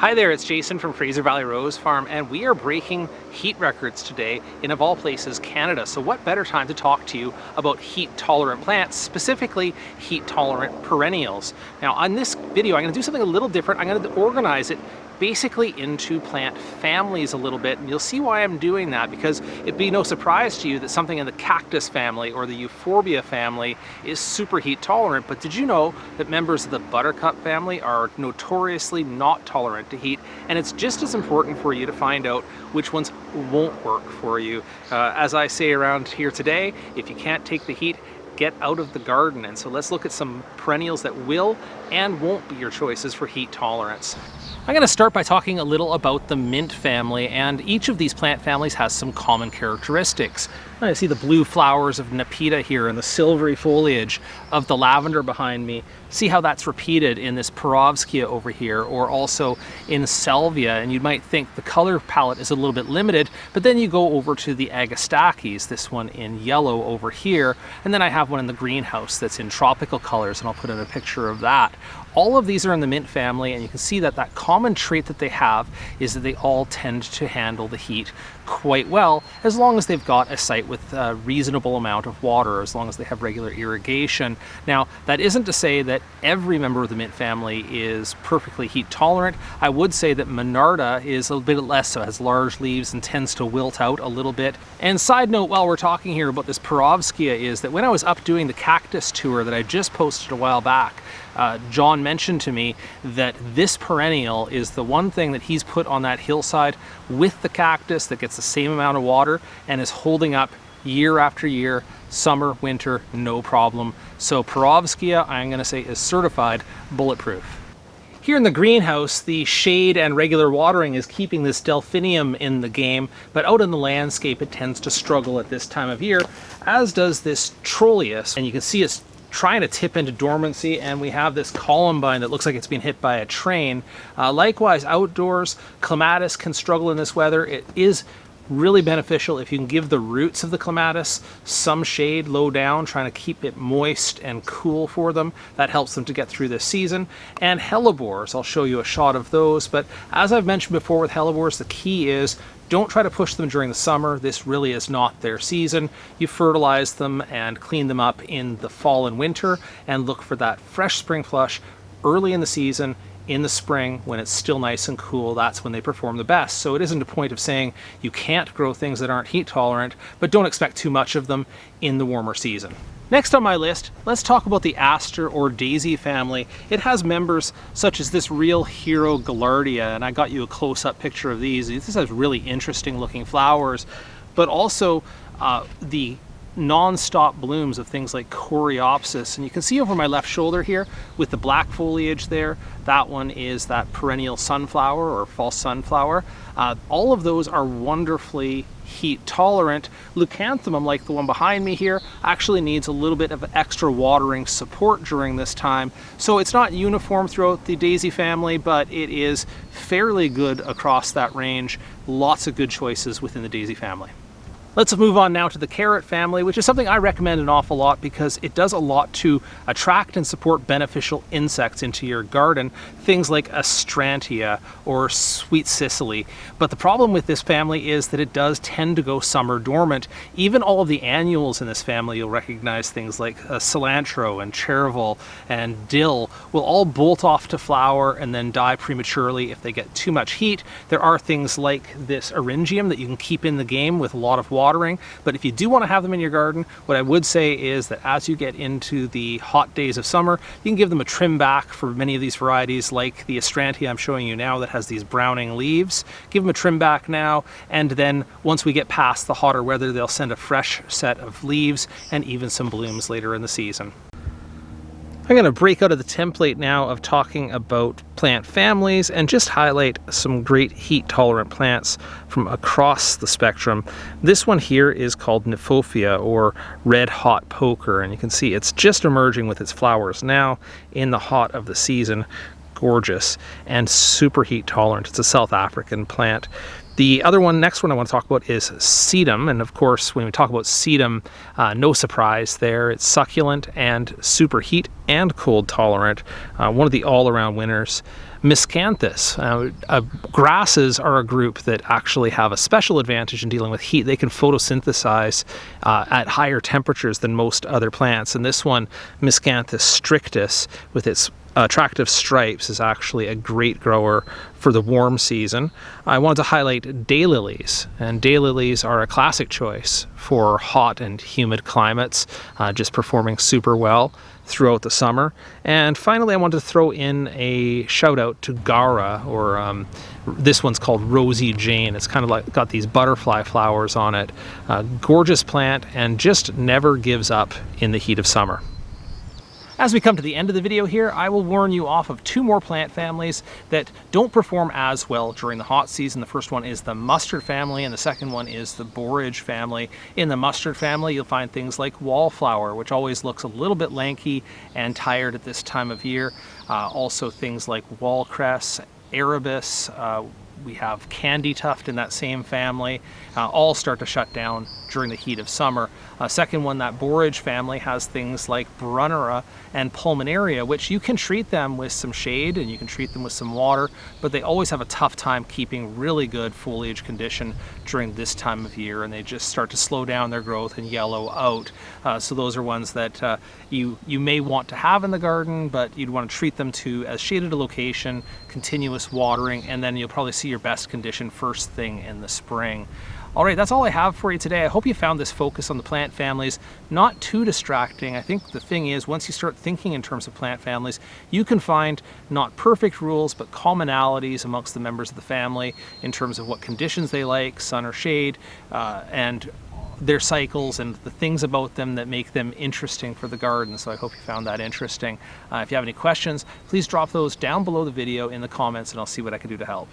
Hi there, it's Jason from Fraser Valley Rose Farm, and we are breaking heat records today in, of all places, Canada. So what better time to talk to you about heat-tolerant plants, specifically heat-tolerant perennials. Now on this video, I'm going to do something a little different. I'm going to organize it basically into plant families a little bit, and you'll see why I'm doing that, because it'd be no surprise to you that something in the cactus family or the Euphorbia family is super heat tolerant. But did you know that members of the buttercup family are notoriously not tolerant to heat? And it's just as important for you to find out which ones won't work for you. As I say around here today, if you can't take the heat, get out of the garden. And so let's look at some perennials that will and won't be your choices for heat tolerance. I'm going to start by talking a little about the mint family, and each of these plant families has some common characteristics. I see the blue flowers of Nepeta here and the silvery foliage of the lavender behind me. See how that's repeated in this Brassicaceae over here, or also in salvia, and you might think the color palette is a little bit limited, but then you go over to the Asteraceae, this one in yellow over here, and then I have one in the greenhouse that's in tropical colors, and I'll put in a picture of that. All of these are in the mint family, and you can see that that common trait that they have is that they all tend to handle the heat quite well, as long as they've got a site with a reasonable amount of water, as long as they have regular irrigation. Now, that isn't to say that every member of the mint family is perfectly heat tolerant. I would say that Monarda is a bit less so, has large leaves and tends to wilt out a little bit. And side note, while we're talking here about this Brassicaceae, is that when I was up doing the cactus tour that I just posted a while back, John mentioned to me that this perennial is the one thing that he's put on that hillside with the cactus that gets the same amount of water and is holding up year after year, summer, winter, no problem. So Brassicaceae, I'm going to say, is certified bulletproof. Here in the greenhouse, the shade and regular watering is keeping this delphinium in the game, but out in the landscape it tends to struggle at this time of year, as does this trolleus, and you can see it's trying to tip into dormancy, and we have this columbine that looks like it's been hit by a train. Likewise, outdoors, clematis can struggle in this weather. It is really beneficial if you can give the roots of the clematis some shade low down, trying to keep it moist and cool for them. That helps them to get through this season. And hellebores, I'll show you a shot of those, but as I've mentioned before with hellebores, the key is don't try to push them during the summer. This really is not their season. You fertilize them and clean them up in the fall and winter, and look for that fresh spring flush early in the season. In the spring, when it's still nice and cool, that's when they perform the best. So it isn't a point of saying you can't grow things that aren't heat tolerant, but don't expect too much of them in the warmer season. Next on my list, let's talk about the aster or daisy family. It has members such as this real hero Gaillardia, and I got you a close-up picture of these. This has really interesting looking flowers, but also the non-stop blooms of things like coreopsis. And you can see over my left shoulder here with the black foliage there, that one is that perennial sunflower or false sunflower. All of those are wonderfully heat tolerant. Leucanthemum, like the one behind me here, actually needs a little bit of extra watering support during this time. So it's not uniform throughout the daisy family, but it is fairly good across that range. Lots of good choices within the daisy family. Let's move on now to the carrot family, which is something I recommend an awful lot because it does a lot to attract and support beneficial insects into your garden, things like Asteraceae or sweet Sicily. But the problem with this family is that it does tend to go summer dormant. Even all of the annuals in this family, you'll recognize things like cilantro and shareable and dill, will all bolt off to flower and then die prematurely if they get too much heat. There are things like this eryngium that you can keep in the game with a lot of watering, but if you do want to have them in your garden, what I would say is that as you get into the hot days of summer, you can give them a trim back. For many of these varieties, like the Asteraceae I'm showing you now that has these browning leaves, give them a trim back now, and then once we get past the hotter weather, they'll send a fresh set of leaves and even some blooms later in the season. I'm going to break out of the template now of talking about plant families and just highlight some great heat tolerant plants from across the spectrum. This one here is called Euphorbia, or red hot poker, and you can see it's just emerging with its flowers now in the hot of the season. gorgeous and super heat tolerant. It's a South African plant. The other one, next one I want to talk about is sedum, and of course when we talk about sedum, no surprise there. It's succulent and super heat and cold tolerant, one of the all-around winners. Miscanthus. Grasses are a group that actually have a special advantage in dealing with heat. They can photosynthesize at higher temperatures than most other plants, and this one, Miscanthus strictus, with its attractive stripes, is actually a great grower for the warm season. I wanted to highlight daylilies, and daylilies are a classic choice for hot and humid climates, just performing super well throughout the summer. And finally, I wanted to throw in a shout out to Gara, or this one's called Rosy Jane. It's kind of like got these butterfly flowers on it. Gorgeous plant, and just never gives up in the heat of summer. As we come to the end of the video here, I will warn you off of two more plant families that don't perform as well during the hot season. The first one is the mustard family, and the second one is the borage family. In the mustard family, you'll find things like wallflower, which always looks a little bit lanky and tired at this time of year. Also things like wallcress, Arabis, we have candy tuft in that same family, all start to shut down during the heat of summer. Second one, that borage family, has things like brunnera and pulmonaria, which you can treat them with some shade and you can treat them with some water, but they always have a tough time keeping really good foliage condition during this time of year, and they just start to slow down their growth and yellow out. So those are ones that you may want to have in the garden, but you'd want to treat them to as shaded a location, continuous watering, and then you'll probably see your best condition first thing in the spring. All right, that's all I have for you today. I hope you found this focus on the plant families not too distracting. I think the thing is, once you start thinking in terms of plant families, you can find not perfect rules, but commonalities amongst the members of the family in terms of what conditions they like, sun or shade, and their cycles and the things about them that make them interesting for the garden. So I hope you found that interesting. If you have any questions, please drop those down below the video in the comments, and I'll see what I can do to help.